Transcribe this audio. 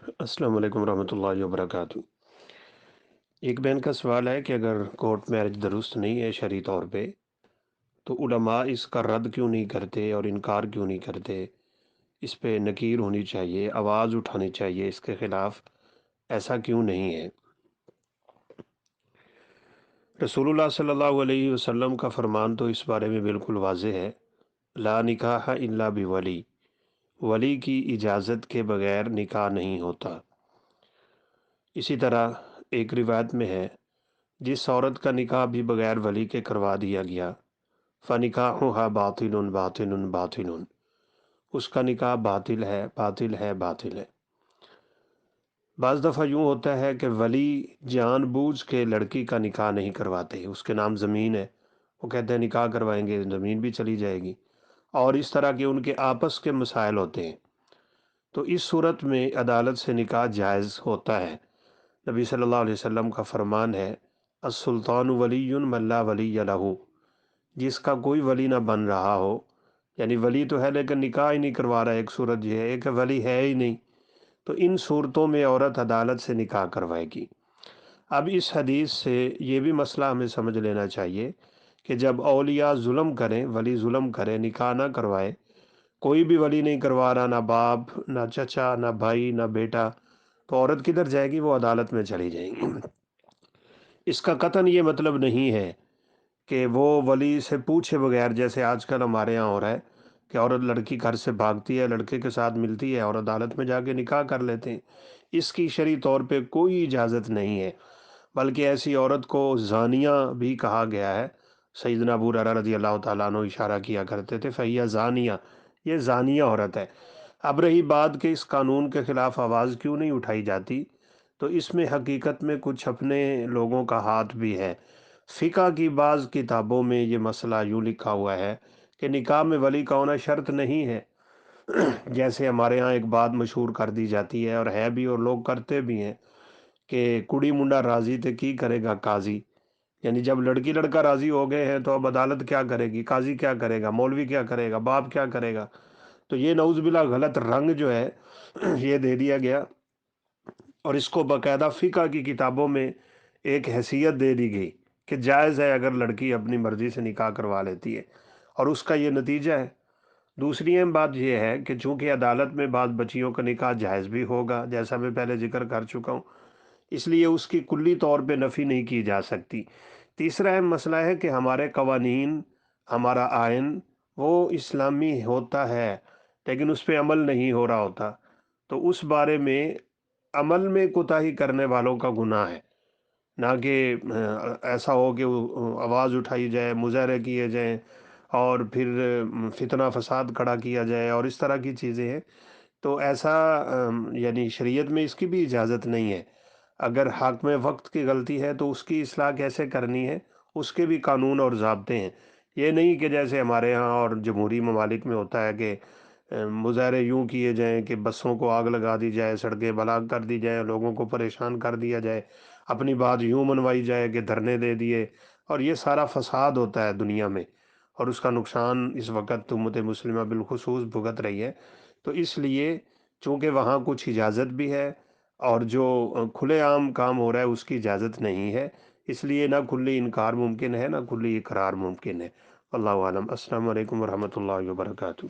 السلام علیکم ورحمۃ اللہ وبرکاتہ۔ ایک بہن کا سوال ہے کہ اگر کورٹ میرج درست نہیں ہے شرعی طور پہ تو علماء اس کا رد کیوں نہیں کرتے اور انکار کیوں نہیں کرتے؟ اس پہ نکیر ہونی چاہیے، آواز اٹھانی چاہیے اس کے خلاف، ایسا کیوں نہیں ہے؟ رسول اللہ صلی اللہ علیہ وسلم کا فرمان تو اس بارے میں بالکل واضح ہے، لا نکاح الا بولی، ولی کی اجازت کے بغیر نکاح نہیں ہوتا۔ اسی طرح ایک روایت میں ہے، جس عورت کا نکاح بھی بغیر ولی کے کروا دیا گیا فنکاحها باطل باطل باطل، اس کا نکاح باطل ہے باطل ہے باطل ہے۔ بعض دفعہ یوں ہوتا ہے کہ ولی جان بوجھ کے لڑکی کا نکاح نہیں کرواتے، اس کے نام زمین ہے، وہ کہتے ہیں نکاح کروائیں گے زمین بھی چلی جائے گی، اور اس طرح کے ان کے آپس کے مسائل ہوتے ہیں، تو اس صورت میں عدالت سے نکاح جائز ہوتا ہے۔ نبی صلی اللہ علیہ وسلم کا فرمان ہے، السلطان ولی من لا ولی لہ، جس کا کوئی ولی نہ بن رہا ہو، یعنی ولی تو ہے لیکن نکاح ہی نہیں کروا رہا، ایک صورت یہ ہے کہ ولی ہے ہی نہیں، تو ان صورتوں میں عورت عدالت سے نکاح کروائے گی۔ اب اس حدیث سے یہ بھی مسئلہ ہمیں سمجھ لینا چاہیے کہ جب اولیاء ظلم کریں، ولی ظلم کرے، نکاح نہ کروائے، کوئی بھی ولی نہیں کروا رہا، نہ باپ نہ چچا نہ بھائی نہ بیٹا، تو عورت کدھر جائے گی؟ وہ عدالت میں چلی جائیں گی۔ اس کا قطعاً یہ مطلب نہیں ہے کہ وہ ولی سے پوچھے بغیر، جیسے آج کل ہمارے ہاں ہو رہا ہے کہ عورت لڑکی گھر سے بھاگتی ہے، لڑکے کے ساتھ ملتی ہے اور عدالت میں جا کے نکاح کر لیتے ہیں۔ اس کی شرعی طور پہ کوئی اجازت نہیں ہے، بلکہ ایسی عورت کو زانیہ بھی کہا گیا ہے۔ سیدنا ابو ہریرہ رضی اللہ تعالیٰ عنہ اشارہ کیا کرتے تھے، فہیہ زانیہ، یہ زانیہ عورت ہے۔ اب رہی بات کہ اس قانون کے خلاف آواز کیوں نہیں اٹھائی جاتی، تو اس میں حقیقت میں کچھ اپنے لوگوں کا ہاتھ بھی ہے۔ فقہ کی بعض کتابوں میں یہ مسئلہ یوں لکھا ہوا ہے کہ نکاح میں ولی کا ہونا شرط نہیں ہے۔ جیسے ہمارے ہاں ایک بات مشہور کر دی جاتی ہے، اور ہے بھی اور لوگ کرتے بھی ہیں، کہ کڑی منڈا راضی تے کی کرے گا قاضی، یعنی جب لڑکی لڑکا راضی ہو گئے ہیں تو اب عدالت کیا کرے گی، قاضی کیا کرے گا، مولوی کیا کرے گا، باپ کیا کرے گا؟ تو یہ نعوذ باللہ غلط رنگ جو ہے یہ دے دیا گیا، اور اس کو باقاعدہ فقہ کی کتابوں میں ایک حیثیت دے دی گئی کہ جائز ہے اگر لڑکی اپنی مرضی سے نکاح کروا لیتی ہے، اور اس کا یہ نتیجہ ہے۔ دوسری اہم بات یہ ہے کہ چونکہ عدالت میں بعض بچیوں کا نکاح جائز بھی ہوگا، جیسا میں پہلے ذکر کر چکا ہوں، اس لیے اس کی کلی طور پہ نفی نہیں کی جا سکتی۔ تیسرا اہم مسئلہ ہے کہ ہمارے قوانین، ہمارا آئین وہ اسلامی ہوتا ہے لیکن اس پہ عمل نہیں ہو رہا ہوتا، تو اس بارے میں عمل میں کوتاہی کرنے والوں کا گناہ ہے، نہ کہ ایسا ہو کہ آواز اٹھائی جائے، مظاہرے کیے جائیں اور پھر فتنہ فساد کھڑا کیا جائے اور اس طرح کی چیزیں ہیں۔ تو ایسا یعنی شریعت میں اس کی بھی اجازت نہیں ہے۔ اگر حاکم وقت کی غلطی ہے تو اس کی اصلاح کیسے کرنی ہے، اس کے بھی قانون اور ضابطے ہیں۔ یہ نہیں کہ جیسے ہمارے ہاں اور جمہوری ممالک میں ہوتا ہے کہ مظاہرے یوں کیے جائیں کہ بسوں کو آگ لگا دی جائے، سڑکیں بلاک کر دی جائیں، لوگوں کو پریشان کر دیا جائے، اپنی بات یوں منوائی جائے کہ دھرنے دے دیے، اور یہ سارا فساد ہوتا ہے دنیا میں، اور اس کا نقصان اس وقت امت مسلمہ بالخصوص بھگت رہی ہے۔ تو اس لیے چونکہ وہاں کچھ اجازت بھی ہے، اور جو کھلے عام کام ہو رہا ہے اس کی اجازت نہیں ہے، اس لیے نہ کھلی انکار ممکن ہے نہ کھلی اقرار ممکن ہے۔ اللہ عالم۔ السلام علیکم ورحمۃ اللہ وبرکاتہ۔